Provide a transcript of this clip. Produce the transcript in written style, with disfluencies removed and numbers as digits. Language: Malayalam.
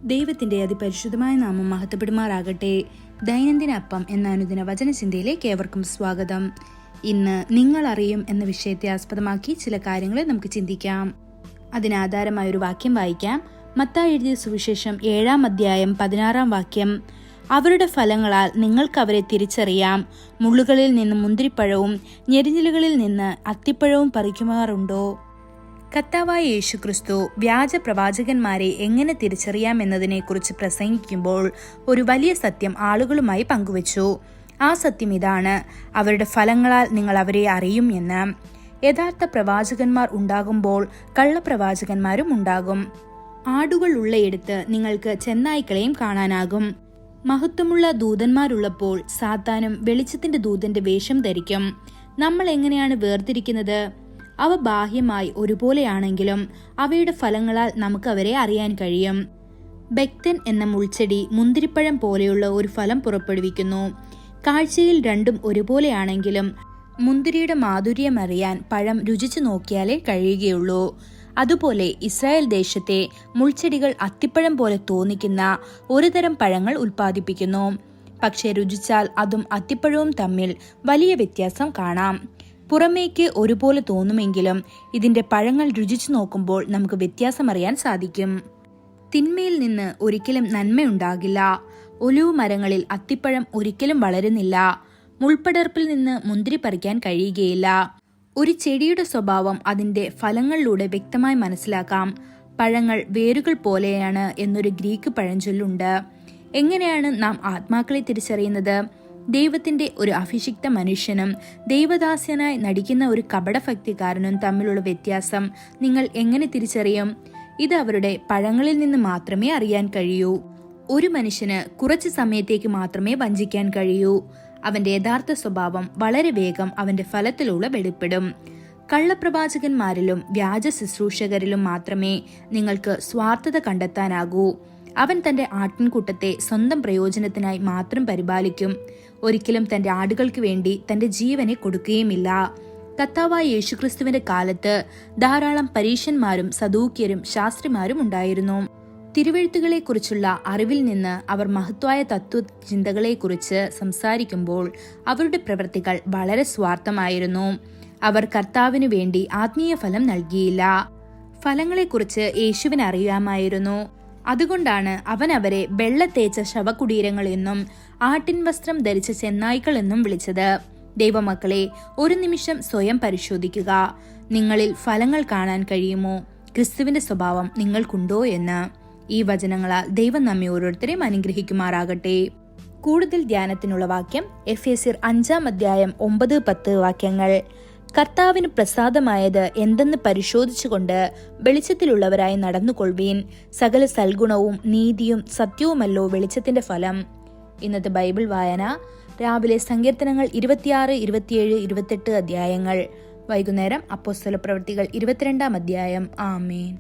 ദൈവത്തിന്റെ അതിപരിശുദ്ധമായ നാമം മഹത്വപ്പെടുമാറാകട്ടെ. ദൈനംദിന അപ്പം എന്ന അനുദിന വചനചിന്തയിലേക്ക് ഏവർക്കും സ്വാഗതം. ഇന്ന് നിങ്ങൾ അറിയും എന്ന വിഷയത്തെ ആസ്പദമാക്കി ചില കാര്യങ്ങളെ നമുക്ക് ചിന്തിക്കാം. അതിനാധാരമായ ഒരു വാക്യം വായിക്കാം. മത്തായി എഴുതിയ സുവിശേഷം 7-ാം അധ്യായം 16-ാം വാക്യം. അവരുടെ ഫലങ്ങളാൽ നിങ്ങൾക്ക് അവരെ തിരിച്ചറിയാം. മുള്ളുകളിൽ നിന്ന് മുന്തിരിപ്പഴവും ഞെരിഞ്ഞിലുകളിൽ നിന്ന് അത്തിപ്പഴവും പറിക്കുമാറുണ്ടോ? കർത്താവായ യേശുക്രിസ്തു വ്യാജ പ്രവാചകന്മാരെ എങ്ങനെ തിരിച്ചറിയാം എന്നതിനെക്കുറിച്ച് പ്രസംഗിക്കുമ്പോൾ ഒരു വലിയ സത്യം ആളുകളുമായി പങ്കുവച്ചു. ആ സത്യം ഇതാണ്: അവരുടെ ഫലങ്ങളാൽ നിങ്ങൾ അവരെ അറിയും എന്ന്. യഥാർത്ഥ പ്രവാചകന്മാർ ഉണ്ടാകുമ്പോൾ കള്ളപ്രവാചകന്മാരും ഉണ്ടാകും. ആടുകൾ ഉള്ളയിടത്ത് നിങ്ങൾക്ക് ചെന്നായ്ക്കളെയും കാണാനാകും. മഹത്വമുള്ള ദൂതന്മാരുള്ളപ്പോൾ സാത്താനും വെളിച്ചത്തിന്റെ ദൂതന്റെ വേഷം ധരിക്കും. നമ്മൾ എങ്ങനെയാണ് വേർതിരിക്കുന്നത്? അവ ബാഹ്യമായി ഒരുപോലെയാണെങ്കിലും അവയുടെ ഫലങ്ങളാൽ നമുക്ക് അവരെ അറിയാൻ കഴിയും. ബെക്തൻ എന്ന മുൾച്ചെടി മുന്തിരിപ്പഴം പോലെയുള്ള ഒരു ഫലം പുറപ്പെടുവിക്കുന്നു. കാഴ്ചയിൽ രണ്ടും ഒരുപോലെയാണെങ്കിലും മുന്തിരിയുടെ മാധുര്യം അറിയാൻ പഴം രുചിച്ചു നോക്കിയാലേ കഴിയുകയുള്ളൂ. അതുപോലെ ഇസ്രായേൽ ദേശത്തെ മുൾച്ചെടികൾ അത്തിപ്പഴം പോലെ തോന്നിക്കുന്ന ഒരു തരം പഴങ്ങൾ ഉൽപ്പാദിപ്പിക്കുന്നു. പക്ഷെ രുചിച്ചാൽ അതും അത്തിപ്പഴവും തമ്മിൽ വലിയ വ്യത്യാസം കാണാം. പുറമേക്ക് ഒരുപോലെ തോന്നുമെങ്കിലും ഇതിന്റെ പഴങ്ങൾ രുചിച്ചു നോക്കുമ്പോൾ നമുക്ക് വ്യത്യാസമറിയാൻ സാധിക്കും. തിന്മയിൽ നിന്ന് ഒരിക്കലും നന്മയുണ്ടാകില്ല. ഒലിവ് മരങ്ങളിൽ അത്തിപ്പഴം ഒരിക്കലും വളരുന്നില്ല. മുൾപ്പടർപ്പിൽ നിന്ന് മുന്തിരി പറിക്കാൻ കഴിയുകയില്ല. ഒരു ചെടിയുടെ സ്വഭാവം അതിന്റെ ഫലങ്ങളിലൂടെ വ്യക്തമായി മനസ്സിലാക്കാം. പഴങ്ങൾ വേരുകൾ പോലെയാണ് എന്നൊരു ഗ്രീക്ക് പഴഞ്ചൊല്ലുണ്ട്. എങ്ങനെയാണ് നാം ആത്മാക്കളെ തിരിച്ചറിയുന്നത്? ദൈവത്തിന്റെ ഒരു അഭിഷിക്ത മനുഷ്യനും ദൈവദാസ്യനായി നടിക്കുന്ന ഒരു കപടഭക്തിക്കാരനും തമ്മിലുള്ള വ്യത്യാസം നിങ്ങൾ എങ്ങനെ തിരിച്ചറിയും? ഇത് അവരുടെ പഴങ്ങളിൽ നിന്ന് മാത്രമേ അറിയാൻ കഴിയൂ. ഒരു മനുഷ്യന് കുറച്ചു സമയത്തേക്ക് മാത്രമേ വഞ്ചിക്കാൻ കഴിയൂ. അവന്റെ യഥാർത്ഥ സ്വഭാവം വളരെ വേഗം അവന്റെ ഫലത്തിലൂടെ വെളിപ്പെടും. കള്ളപ്രവാചകന്മാരിലും വ്യാജ ശുശ്രൂഷകരിലും മാത്രമേ നിങ്ങൾക്ക് സ്വാർത്ഥത കണ്ടെത്താനാകൂ. അവൻ തന്റെ ആട്ടിൻകൂട്ടത്തെ സ്വന്തം പ്രയോജനത്തിനായി മാത്രം പരിപാലിക്കും. ഒരിക്കലും തന്റെ ആടുകൾക്ക് വേണ്ടി തന്റെ ജീവനെ കൊടുക്കുകയുമില്ല. കർത്താവായ യേശുക്രിസ്തുവിന്റെ കാലത്ത് ധാരാളം പരീശന്മാരും സദൂക്യരും ശാസ്ത്രിമാരും ഉണ്ടായിരുന്നു. തിരുവെഴുത്തുകളെക്കുറിച്ചുള്ള അറിവിൽ നിന്ന് അവർ മഹത്വായ തത്വചിന്തകളെക്കുറിച്ച് സംസാരിക്കുമ്പോൾ അവരുടെ പ്രവൃത്തികൾ വളരെ സ്വാർത്ഥമായിരുന്നു. അവർ കർത്താവിനു വേണ്ടി ആത്മീയ ഫലം നൽകിയില്ല. ഫലങ്ങളെക്കുറിച്ച് യേശുവിന് അറിയാമായിരുന്നു. അതുകൊണ്ടാണ് അവൻ അവരെ വെള്ളത്തേച്ച ശവകുടീരങ്ങൾ എന്നും ആട്ടിൻ വസ്ത്രം ധരിച്ച ചെന്നായ്ക്കൾ എന്നും വിളിച്ചത്. ദൈവമക്കളെ, ഒരു നിമിഷം സ്വയം പരിശോധിക്കുക. നിങ്ങളിൽ ഫലങ്ങൾ കാണാൻ കഴിയുമോ? ക്രിസ്തുവിന്റെ സ്വഭാവം നിങ്ങൾക്കുണ്ടോ എന്ന്. ഈ വചനങ്ങളാൽ ദൈവം നമ്മെ ഓരോരുത്തരെയും അനുഗ്രഹിക്കുമാറാകട്ടെ. കൂടുതൽ ധ്യാനത്തിനുള്ള വാക്യം എഫേസ്യർ 5-ാം അധ്യായം 9-10 വാക്യങ്ങൾ. കർത്താവിന് പ്രസാദമായത് എന്തെന്ന് പരിശോധിച്ചുകൊണ്ട് വെളിച്ചത്തിലുള്ളവരായി നടന്നുകൊള്ളുവീൻ. സകല സൽഗുണവും നീതിയും സത്യവുമല്ലോ വെളിച്ചത്തിന്റെ ഫലം. ഇന്നത്തെ ബൈബിൾ വായന രാവിലെ സങ്കീർത്തനങ്ങൾ 26, 27, 28 അധ്യായങ്ങൾ. വൈകുന്നേരം അപ്പോസ്തല പ്രവൃത്തികൾ 22-ാം അധ്യായം. ആമേൻ.